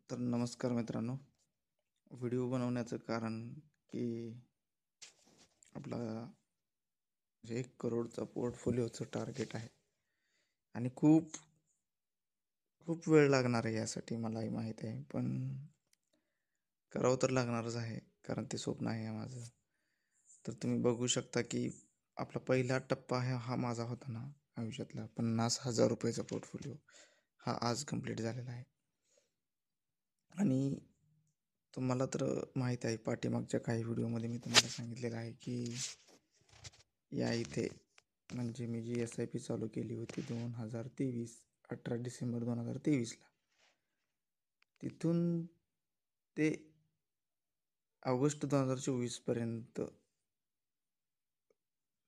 तर नमस्कार मित्रांनो. व्हिडिओ बनवण्याचं कारण की आपला 1 करोडचा पोर्टफोलिओचं टार्गेट आहे आणि खूप खूप वेळ लागणार आहे यासाठी, मलाही माहीत आहे, पण करावं तर लागणारच आहे कारण ते स्वप्न आहे माझं. तर तुम्ही बघू शकता की आपला पहिला टप्पा आहे हा माझा होता ना आयुष्यातला 50,000 रुपयाचा पोर्टफोलिओ, हा आज कंप्लीट झालेला आहे. आणि तुम्हाला तर माहीत आहे, पाठीमागच्या काही व्हिडिओमध्ये मी तुम्हाला सांगितलेलं आहे की या इथे म्हणजे मी जी SIP चालू केली होती 2023 18 डिसेंबर 2023ला, तिथून ते ऑगस्ट 2024पर्यंत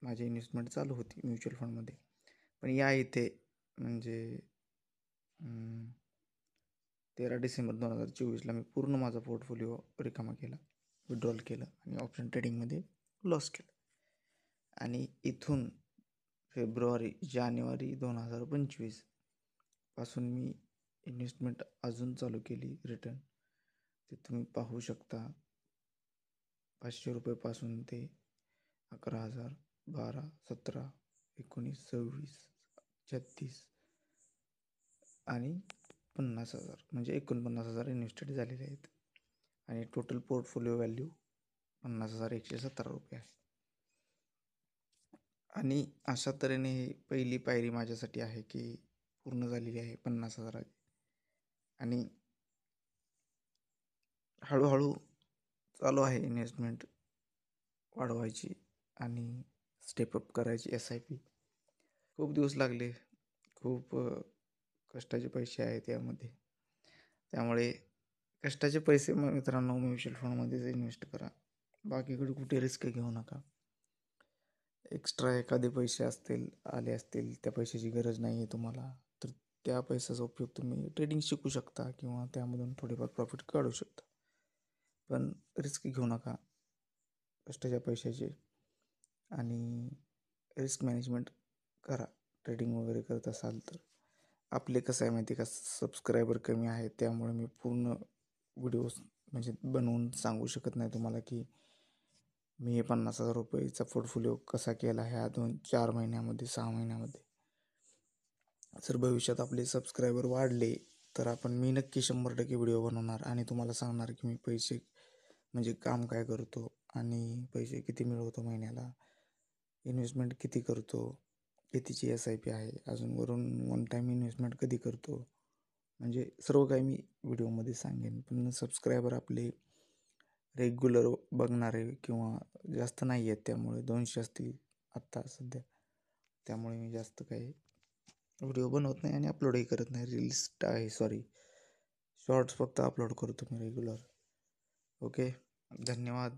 माझी इन्व्हेस्टमेंट चालू होती म्युच्युअल फंडमध्ये. पण या इथे म्हणजे 13 डिसेंबर 2024ला मी पूर्ण माझा पोर्टफोलिओ रिकामा केला, विड्रॉल केलं आणि ऑप्शन ट्रेडिंगमध्ये लॉस केलं. आणि इथून जानेवारी 2025 पासून मी इन्व्हेस्टमेंट अजून चालू केली रिटर्न. ते तुम्ही पाहू शकता, 500 रुपयेपासून ते 11,000, 12, 17, 19, 26, 36 आणि 50,000 म्हणजे 49,000 इन्व्हेस्टेड झालेले आहेत. आणि टोटल पोर्टफोलिओ व्हॅल्यू 50,117 रुपये आहे. आणि अशा तऱ्हेने ही पहिली पायरी माझ्यासाठी आहे की पूर्ण झालेली आहे 50,000. आणि हळूहळू चालू आहे इन्व्हेस्टमेंट वाढवायची आणि स्टेपअप करायची. SIP खूप दिवस लागले, खूप कष्टाचे पैसे आहेत यामध्ये. त्यामुळे कष्टाचे पैसे मग मित्रांनो म्युच्युअल फंडमध्येच इन्व्हेस्ट करा, बाकीकडे कुठे रिस्क घेऊ नका. एक्स्ट्रा एखादे पैसे आले असतील, त्या पैशाची गरज नाही आहे तुम्हाला, तर त्या पैशाचा उपयोग तुम्ही ट्रेडिंग शिकू शकता किंवा त्यामधून थोडेफार प्रॉफिट काढू शकता. पण रिस्क घेऊ नका कष्टाच्या पैशाचे. आणि रिस्क मॅनेजमेंट करा ट्रेडिंग वगैरे करत असाल तर. आपले कसं आहे माहिती का, सबस्क्रायबर कमी आहेत, त्यामुळे मी पूर्ण व्हिडिओज म्हणजे बनवून सांगू शकत नाही तुम्हाला की मी हे 50,000 रुपयेचा पोर्टफोलिओ कसा केला ह्या 2-4 महिन्यामध्ये, 6 महिन्यामध्ये. जर भविष्यात आपले सबस्क्रायबर वाढले तर मी नक्की 100% व्हिडिओ बनवणार आणि तुम्हाला सांगणार की मी पैसे म्हणजे काम काय करतो आणि पैसे किती मिळवतो महिन्याला, इन्व्हेस्टमेंट किती करतो, कितीची SIP आहे, अजून वरून वन टाईम इन्व्हेस्टमेंट कधी करतो, म्हणजे सर्व काही मी व्हिडिओमध्ये सांगेन. पण सबस्क्रायबर आपले रेग्युलर बघणारे किंवा जास्त नाही आहेत, त्यामुळे 200 असतील आत्ता सध्या. त्यामुळे मी जास्त काही व्हिडिओ बनवत नाही आणि अपलोडही करत नाही. शॉर्ट्स फक्त अपलोड करतो मी रेग्युलर. ओके, धन्यवाद.